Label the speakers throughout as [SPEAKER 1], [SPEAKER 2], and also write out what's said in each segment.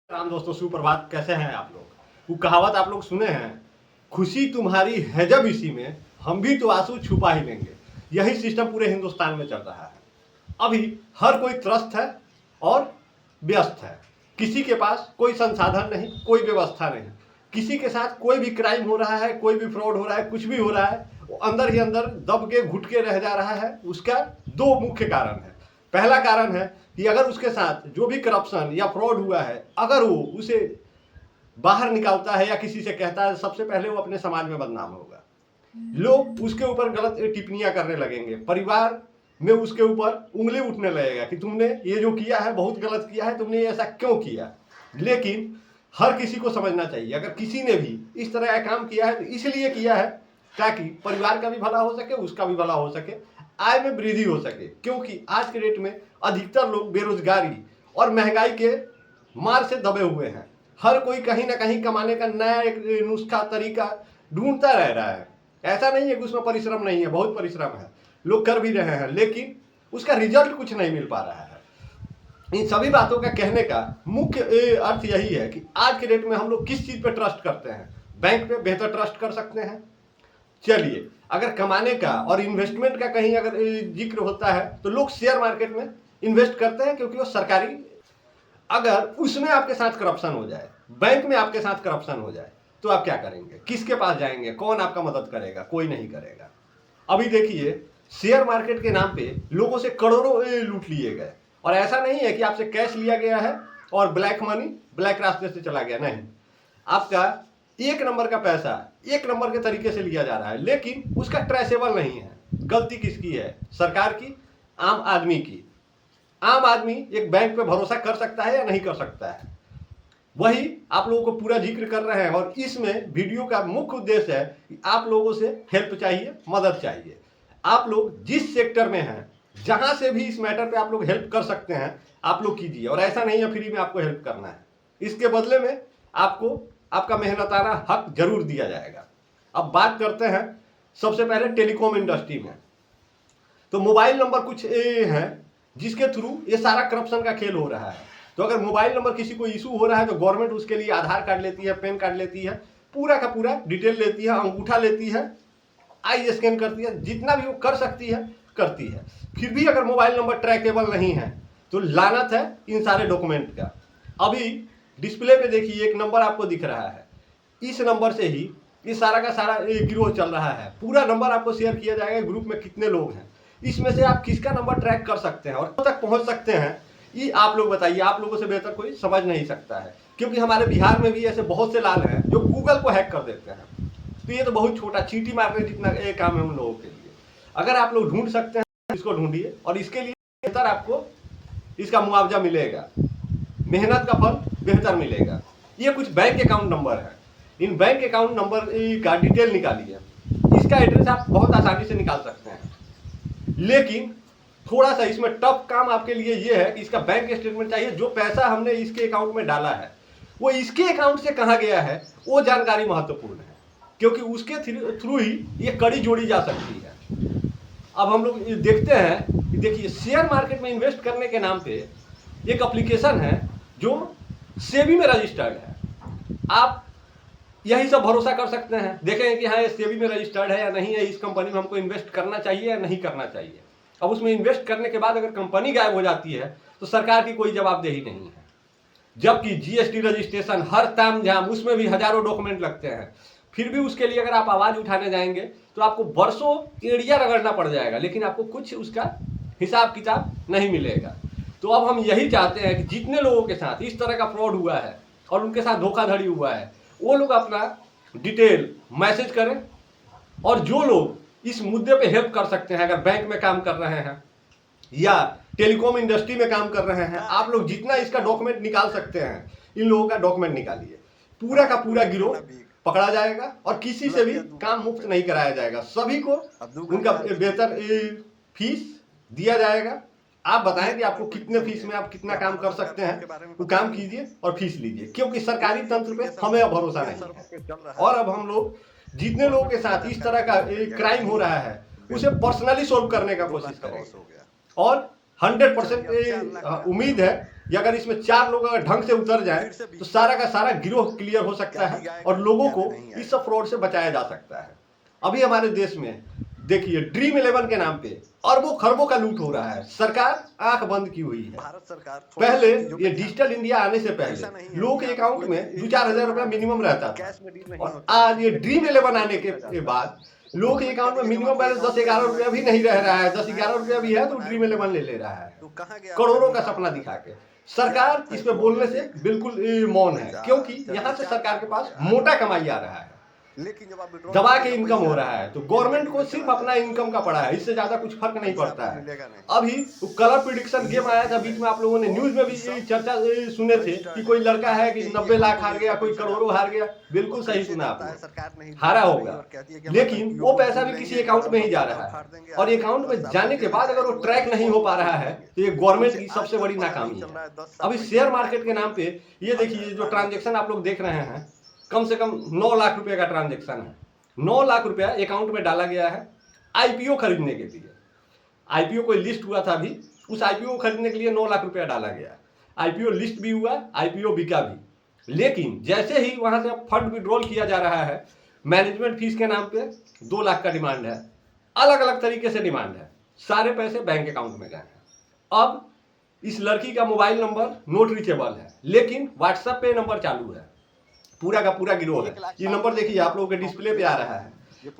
[SPEAKER 1] राम दोस्तों, सुप्रभात। कैसे हैं आप लोग? वो कहावत आप लोग सुने हैं, खुशी तुम्हारी है जब इसी में, हम भी तो आंसू छुपा ही लेंगे। यही सिस्टम पूरे हिंदुस्तान में चल रहा है। अभी हर कोई त्रस्त है और व्यस्त है। किसी के पास कोई संसाधन नहीं, कोई व्यवस्था नहीं। किसी के साथ कोई भी क्राइम हो रहा है, कोई भी फ्रॉड हो रहा है, कुछ भी हो रहा है, वो अंदर ही अंदर दब के घुट के रह जा रहा है। उसका दो मुख्य कारण है। पहला कारण है कि अगर उसके साथ जो भी करप्शन या फ्रॉड हुआ है, अगर वो उसे बाहर निकालता है या किसी से कहता है, सबसे पहले वो अपने समाज में बदनाम होगा। लोग उसके ऊपर गलत टिप्पणियां करने लगेंगे, परिवार में उसके ऊपर उंगली उठने लगेगा कि तुमने ये जो किया है बहुत गलत किया है, तुमने ऐसा क्यों किया। लेकिन हर किसी को समझना चाहिए, अगर किसी ने भी इस तरह का काम किया है तो इसलिए किया है ताकि परिवार का भी भला हो सके, उसका भी भला हो सके, आय में वृद्धि हो सके। क्योंकि आज के डेट में अधिकतर लोग बेरोजगारी और महंगाई के मार से दबे हुए हैं। हर कोई कहीं ना कहीं कमाने का नया एक नुस्खा तरीका ढूंढता रह रहा है। ऐसा नहीं है कि उसमें परिश्रम नहीं है, बहुत परिश्रम है, लोग कर भी रहे हैं, लेकिन उसका रिजल्ट कुछ नहीं मिल पा रहा है। इन सभी बातों का कहने का मुख्य अर्थ यही है कि आज के डेट में हम लोग किस चीज पे ट्रस्ट करते हैं। बैंक पे बेहतर ट्रस्ट कर सकते हैं। चलिए, अगर कमाने का और इन्वेस्टमेंट का कहीं अगर जिक्र होता है तो लोग शेयर मार्केट में इन्वेस्ट करते हैं, क्योंकि वो सरकारी। अगर उसमें आपके साथ करप्शन हो जाए, बैंक में आपके साथ करप्शन हो जाए, तो आप क्या करेंगे? किसके पास जाएंगे? कौन आपका मदद करेगा? कोई नहीं करेगा। अभी देखिए, शेयर मार्केट के नाम पे लोगों से करोड़ों लूट लिए गए। और ऐसा नहीं है कि आपसे कैश लिया गया है और ब्लैक मनी ब्लैक रास्ते से चला गया, नहीं। आपका एक नंबर का पैसा एक नंबर के तरीके से लिया जा रहा है, लेकिन उसका ट्रेसेबल नहीं है। गलती किसकी है? सरकार की, आम आदमी की। आम आदमी एक बैंक पे भरोसा कर सकता है या नहीं कर सकता है, वही आप लोगों को पूरा जिक्र कर रहे हैं। और इसमें वीडियो का मुख्य उद्देश्य है कि आप लोगों से हेल्प चाहिए, मदद चाहिए। आप लोग जिस सेक्टर में हैं, जहां से भी इस मैटर पे आप लोग हेल्प कर सकते हैं, आप लोग कीजिए। और ऐसा नहीं है फ्री में आपको हेल्प करना है, इसके बदले में आपको आपका मेहनताना हक जरूर दिया जाएगा। अब बात करते हैं सबसे पहले टेलीकॉम इंडस्ट्री में। तो मोबाइल नंबर कुछ है जिसके थ्रू ये सारा करप्शन का खेल हो रहा है। तो अगर मोबाइल नंबर किसी को इशू हो रहा है तो गवर्नमेंट उसके लिए आधार कार्ड लेती है, पैन कार्ड लेती है, पूरा का पूरा डिटेल लेती है, अंगूठा लेती है, आई स्कैन करती है, जितना भी वो कर सकती है करती है। फिर भी अगर मोबाइल नंबर ट्रैकेबल नहीं है तो लानत है इन सारे डॉक्यूमेंट का। अभी डिस्प्ले पे देखिए, एक नंबर आपको दिख रहा है, इस नंबर से ही ये सारा का सारा गिरोह चल रहा है। पूरा नंबर आपको शेयर किया जाएगा, ग्रुप में कितने लोग हैं, इसमें से आप किसका नंबर ट्रैक कर सकते हैं और कब तक पहुंच सकते हैं, ये आप लोग बताइए। आप लोगों से बेहतर कोई समझ नहीं सकता है, क्योंकि हमारे बिहार में भी ऐसे बहुत से लाल हैं जो गूगल को हैक कर देते हैं। तो ये तो बहुत छोटा चींटी मारने जितना काम है उन लोगों के लिए। अगर आप लोग ढूंढ सकते हैं, इसको ढूंढिए, और इसके लिए बेहतर आपको इसका मुआवजा मिलेगा, मेहनत का फल बेहतर मिलेगा। ये कुछ बैंक अकाउंट नंबर है, इन बैंक अकाउंट नंबर का डिटेल निकालिए। इसका एड्रेस आप बहुत आसानी से निकाल सकते हैं, लेकिन थोड़ा सा इसमें टफ काम आपके लिए ये है कि इसका बैंक स्टेटमेंट चाहिए। जो पैसा हमने इसके अकाउंट में डाला है वो इसके अकाउंट से कहाँ गया है, वो जानकारी महत्वपूर्ण है, क्योंकि उसके थ्रू ही ये कड़ी जोड़ी जा सकती है। अब हम लोग देखते हैं कि देखिए, शेयर मार्केट में इन्वेस्ट करने के नाम पे एक एप्लीकेशन है जो सेबी में रजिस्टर्ड है। आप यही सब भरोसा कर सकते हैं, देखेंगे कि हाँ ये सेबी में रजिस्टर्ड है या नहीं है, इस कंपनी में हमको इन्वेस्ट करना चाहिए या नहीं करना चाहिए। अब उसमें इन्वेस्ट करने के बाद अगर कंपनी गायब हो जाती है तो सरकार की कोई जवाबदेही नहीं है। जबकि जीएसटी रजिस्ट्रेशन, हर ताम झाम, उसमें भी हजारों डॉक्यूमेंट लगते हैं। फिर भी उसके लिए अगर आप आवाज उठाने जाएंगे तो आपको वर्षों एड़िया रगड़ना पड़ जाएगा, लेकिन आपको कुछ उसका हिसाब किताब नहीं मिलेगा। तो अब हम यही चाहते हैं कि जितने लोगों के साथ इस तरह का फ्रॉड हुआ है और उनके साथ धोखाधड़ी हुआ है, वो लोग अपना डिटेल मैसेज करें। और जो लोग इस मुद्दे पे हेल्प कर सकते हैं, अगर बैंक में काम कर रहे हैं या टेलीकॉम इंडस्ट्री में काम कर रहे हैं, आप लोग जितना इसका डॉक्यूमेंट निकाल सकते हैं, इन लोगों का डॉक्यूमेंट निकालिए। पूरा का पूरा गिरोह पकड़ा जाएगा और किसी से भी काम मुफ्त नहीं कराया जाएगा। सभी को उनका बेहतर फीस दिया जाएगा। आप बताएं कि आपको कितने फीस में आप कितना काम कर सकते हैं, वो काम कीजिए और फीस लीजिए, क्योंकि सरकारी तंत्र पे हमें अब भरोसा नहीं है। और अब हम लोग जितने लोगों के साथ इस तरह का क्राइम हो रहा है उसे पर्सनली सॉल्व करने का कोशिश करेंगे। और 100% उम्मीद है या अगर इसमें 4 लोग अगर ढंग से उतर जाए तो सारा का सारा गिरोह क्लियर हो सकता है और लोगों को इस सब फ्रॉड से बचाया जा सकता है। अभी हमारे देश में देखिए ड्रीम 11 के नाम पे अरबों खरबों का लूट हो रहा है। सरकार आंख बंद की हुई है।
[SPEAKER 2] भारत सरकार
[SPEAKER 1] पहले ये डिजिटल इंडिया आने से पहले लोग के अकाउंट में 2-4 हजार रुपया मिनिमम रहता था,
[SPEAKER 2] कैश में डील नहीं
[SPEAKER 1] और
[SPEAKER 2] होता।
[SPEAKER 1] आज ये ड्रीम 11 आने के बाद लोग के अकाउंट में मिनिमम बैलेंस 10-11 रुपया भी नहीं रह रहा है। 10-11 रुपया भी है तो ड्रीम 11 ले रहा है,
[SPEAKER 2] तो कहाँ गया
[SPEAKER 1] करोड़ों का सपना दिखा के। सरकार इस पे बोलने से बिल्कुल मौन है, क्योंकि यहाँ से सरकार के पास मोटा कमाई आ रहा है,
[SPEAKER 2] लेकिन जब आप withdraw
[SPEAKER 1] दबा के
[SPEAKER 2] करेंगे तो
[SPEAKER 1] इनकम हो
[SPEAKER 2] पैसा
[SPEAKER 1] रहा है। तो गवर्नमेंट को सिर्फ अपना इनकम का पड़ा है, इससे ज्यादा कुछ फर्क नहीं पड़ता
[SPEAKER 2] आपको
[SPEAKER 1] है।
[SPEAKER 2] मिलेगा नहीं।
[SPEAKER 1] अभी वो कलर प्रिडिक्शन गेम आया था बीच में, आप लोगों ने न्यूज में भी ये चर्चा सुने थे कि कोई लड़का है कि 90 लाख हार गया, कोई करोड़ों हार गया। बिल्कुल सही सुना आपने,
[SPEAKER 2] सरकार नहीं
[SPEAKER 1] हारा
[SPEAKER 2] देती
[SPEAKER 1] होगा,
[SPEAKER 2] और कहती है कि
[SPEAKER 1] लेकिन वो पैसा भी किसी अकाउंट में ही जा रहा है, और अकाउंट में जाने के बाद अगर वो ट्रैक नहीं हो पा रहा है तो ये गवर्नमेंट की सबसे बड़ी नाकामी है। अभी शेयर मार्केट के नाम पे ये देखिए, जो ट्रांजेक्शन आप लोग देख रहे हैं, कम से कम 9 लाख रुपए का ट्रांजेक्शन है। 9 लाख रुपया अकाउंट में डाला गया है आईपीओ खरीदने के लिए। आईपीओ कोई लिस्ट हुआ था अभी, उस आईपीओ को खरीदने के लिए 9 लाख रुपया डाला गया। आईपीओ लिस्ट भी हुआ, आईपीओ बिका भी, लेकिन जैसे ही वहां से फंड विड्रॉल किया जा रहा है, मैनेजमेंट फीस के नाम पे 2 लाख का डिमांड है। अलग अलग तरीके से डिमांड है, सारे पैसे बैंक अकाउंट में गए हैं। अब इस लड़की का मोबाइल नंबर नोट रीचेबल है, लेकिन व्हाट्सएप पे नंबर चालू है, पूरा का पूरा गिरोह है। ये नंबर देखिए, आप लोगों के डिस्प्ले पे आ रहा है।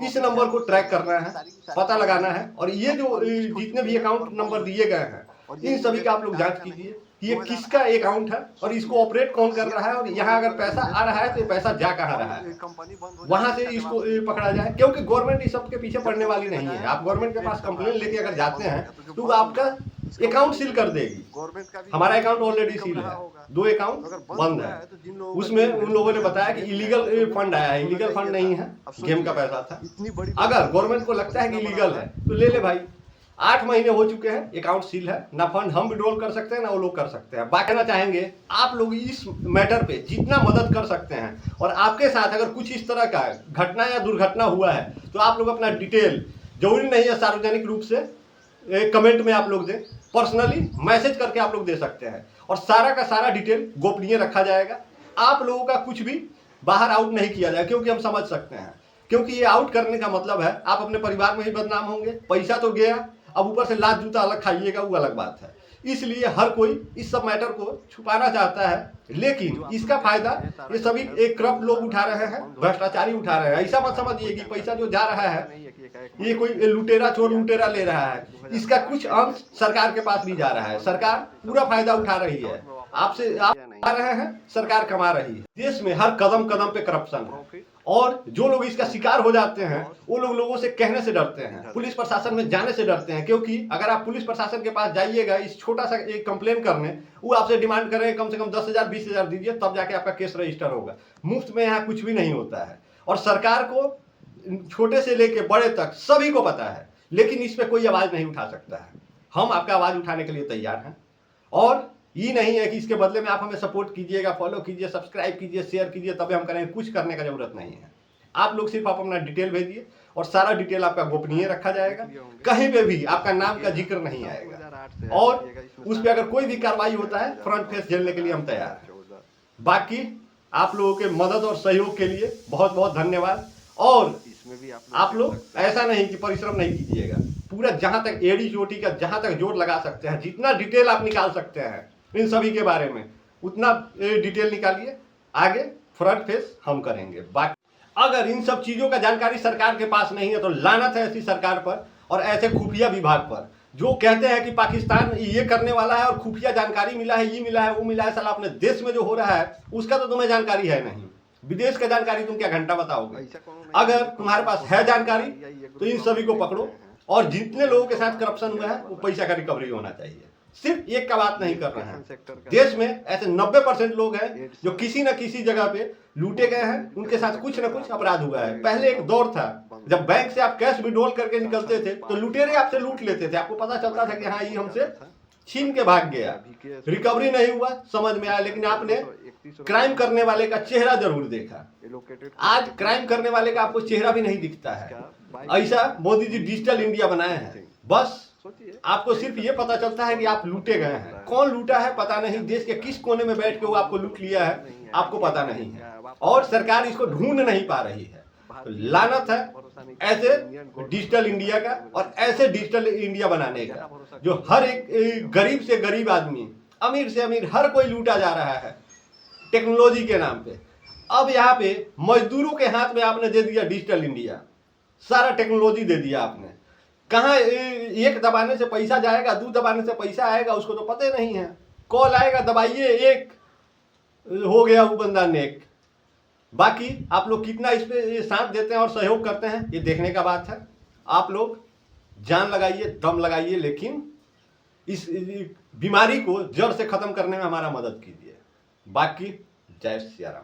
[SPEAKER 1] इस नंबर को ट्रैक करना है, पता लगाना है, और ये जो जितने भी अकाउंट नंबर दिए गए हैं इन सभी का आप लोग जांच कीजिए कि ये किसका अकाउंट है और इसको ऑपरेट कौन कर रहा है, और यहाँ अगर पैसा आ रहा है तो ये पैसा जा कहाँ रहा है, वहां से इसको पकड़ा जाए। क्योंकि गवर्नमेंट इस सब के पीछे पड़ने वाली नहीं है। आप गवर्नमेंट के पास कंप्लेन लेके अगर जाते हैं तो वो आपका अकाउंट सील कर देगी। हमारा अकाउंट ऑलरेडी सील है, 2 अकाउंट बंद है। उसमें उन लोगों ने बताया कि इलीगल फंड आया है। इलीगल फंड नहीं है, गेम का पैसा था। अगर गवर्नमेंट को लगता है कि इलीगल है तो ले ले भाई। 8 महीने हो चुके हैं, अकाउंट सील है, ना फंड हम विड्रॉल कर सकते हैं ना वो लोग कर सकते हैं। बात करना चाहेंगे, आप लोग इस मैटर पे जितना मदद कर सकते हैं, और आपके साथ अगर कुछ इस तरह का घटना या दुर्घटना हुआ है तो आप लोग अपना डिटेल, जरूरी नहीं है सार्वजनिक रूप से, कमेंट में आप लोग दें, पर्सनली मैसेज करके आप लोग दे सकते हैं, और सारा का सारा डिटेल गोपनीय रखा जाएगा। आप लोगों का कुछ भी बाहर आउट नहीं किया जाएगा, क्योंकि हम समझ सकते हैं, क्योंकि ये आउट करने का मतलब है आप अपने परिवार में ही बदनाम होंगे, पैसा तो गया, अब ऊपर से लात जूता अलग खाइएगा, वो अलग बात है। इसलिए हर कोई इस सब मैटर को छुपाना चाहता है, लेकिन इसका फायदा ये सभी एक करप्ट लोग उठा रहे हैं, भ्रष्टाचारी उठा रहे हैं। ऐसा मत समझिए कि पैसा जो जा रहा है ये कोई लुटेरा चोर लुटेरा ले रहा है, इसका कुछ अंश सरकार के पास भी जा रहा है। सरकार पूरा फायदा उठा रही है, आपसे आप आ रहे हैं, सरकार कमा रही है। देश में हर कदम कदम पे करप्शन है, और जो लोग इसका शिकार हो जाते हैं वो लोग लोगों से कहने से डरते हैं, पुलिस प्रशासन में जाने से डरते हैं। क्योंकि अगर आप पुलिस प्रशासन के पास जाइएगा इस छोटा सा एक कंप्लेन करने, वो आपसे डिमांड करेंगे कम से कम 10,000 20,000 दीजिए, तब जाके आपका केस रजिस्टर होगा। मुफ्त में यहाँ कुछ भी नहीं होता है, और सरकार को छोटे से लेके बड़े तक सभी को पता है, लेकिन इस पे कोई आवाज नहीं उठा सकता है। हम आपका आवाज उठाने के लिए तैयार हैं, और ये नहीं है कि इसके बदले में आप हमें सपोर्ट कीजिएगा, फॉलो कीजिए, सब्सक्राइब कीजिए, शेयर कीजिए तभी हम करेंगे। कुछ करने का जरूरत नहीं है। आप लोग सिर्फ आप अपना डिटेल भेजिए, और सारा डिटेल आपका गोपनीय रखा जाएगा, कहीं पे भी आपका नाम का जिक्र नहीं आएगा, और उस पर अगर कोई भी कार्रवाई होता है फ्रंट फेस झेलने के लिए हम तैयार हैं। बाकी आप लोगों के मदद और सहयोग के लिए बहुत बहुत धन्यवाद। और आप लोग ऐसा नहीं कि परिश्रम नहीं कीजिएगा, पूरा जहां तक एड़ी चोटी का जहां तक जोर लगा सकते हैं, जितना डिटेल आप निकाल सकते हैं इन सभी के बारे में, उतना डिटेल निकालिए, आगे फ्रंट फेस हम करेंगे। बाकी अगर इन सब चीजों का जानकारी सरकार के पास नहीं है तो लानत है ऐसी सरकार पर और ऐसे खुफिया विभाग पर, जो कहते हैं कि पाकिस्तान ये करने वाला है और खुफिया जानकारी मिला है, ये मिला है, वो मिला है। साला अपने देश में जो हो रहा है उसका तो तुम्हें जानकारी है नहीं, विदेश का जानकारी तुम क्या घंटा बताओगे। अगर तुम्हारे पास है जानकारी तो इन सभी को पकड़ो, और जितने लोगों के साथ करप्शन हुआ है वो पैसा का रिकवरी होना चाहिए। सिर्फ एक का बात नहीं कर रहे हैं, देश में ऐसे 90% लोग हैं जो किसी न किसी जगह पे लूटे गए हैं, उनके साथ कुछ न कुछ अपराध हुआ है। पहले एक दौर था जब बैंक से आप कैश विड्रॉल करके निकलते थे तो लुटेरे आपसे लूट लेते थे, आपको पता चलता था कि हाँ ये हमसे छीन के भाग गया, रिकवरी नहीं हुआ, समझ में आया, लेकिन आपने क्राइम करने वाले का चेहरा जरूर देखा। आज क्राइम करने वाले का आपको चेहरा भी नहीं दिखता है। ऐसा मोदी जी डिजिटल इंडिया बनाए हैं, बस
[SPEAKER 2] सोचिए,
[SPEAKER 1] आपको सिर्फ ये पता चलता है कि आप लूटे गए हैं। कौन लूटा है पता नहीं, देश के किस कोने में बैठ के वो आपको लूट लिया है आपको पता नहीं है, और सरकार इसको ढूंढ नहीं पा रही है। तो लानत है ऐसे डिजिटल इंडिया का और ऐसे डिजिटल इंडिया बनाने का, जो हर एक गरीब से गरीब आदमी, अमीर से अमीर, हर कोई लूटा जा रहा है टेक्नोलॉजी के नाम पे। अब यहाँ पे मजदूरों के हाथ में आपने दे दिया डिजिटल इंडिया, सारा टेक्नोलॉजी दे दिया आपने। कहाँ एक दबाने से पैसा जाएगा, दो दबाने से पैसा आएगा, उसको तो पता नहीं है। कॉल आएगा, दबाइए, एक हो गया वो बंदा नेक। बाकी आप लोग कितना इस पे साथ देते हैं और सहयोग करते हैं, ये देखने का बात है। आप लोग जान लगाइए, दम लगाइए, लेकिन इस बीमारी को जड़ से खत्म करने में हमारा मदद कीजिए। बाकी जय सिया राम।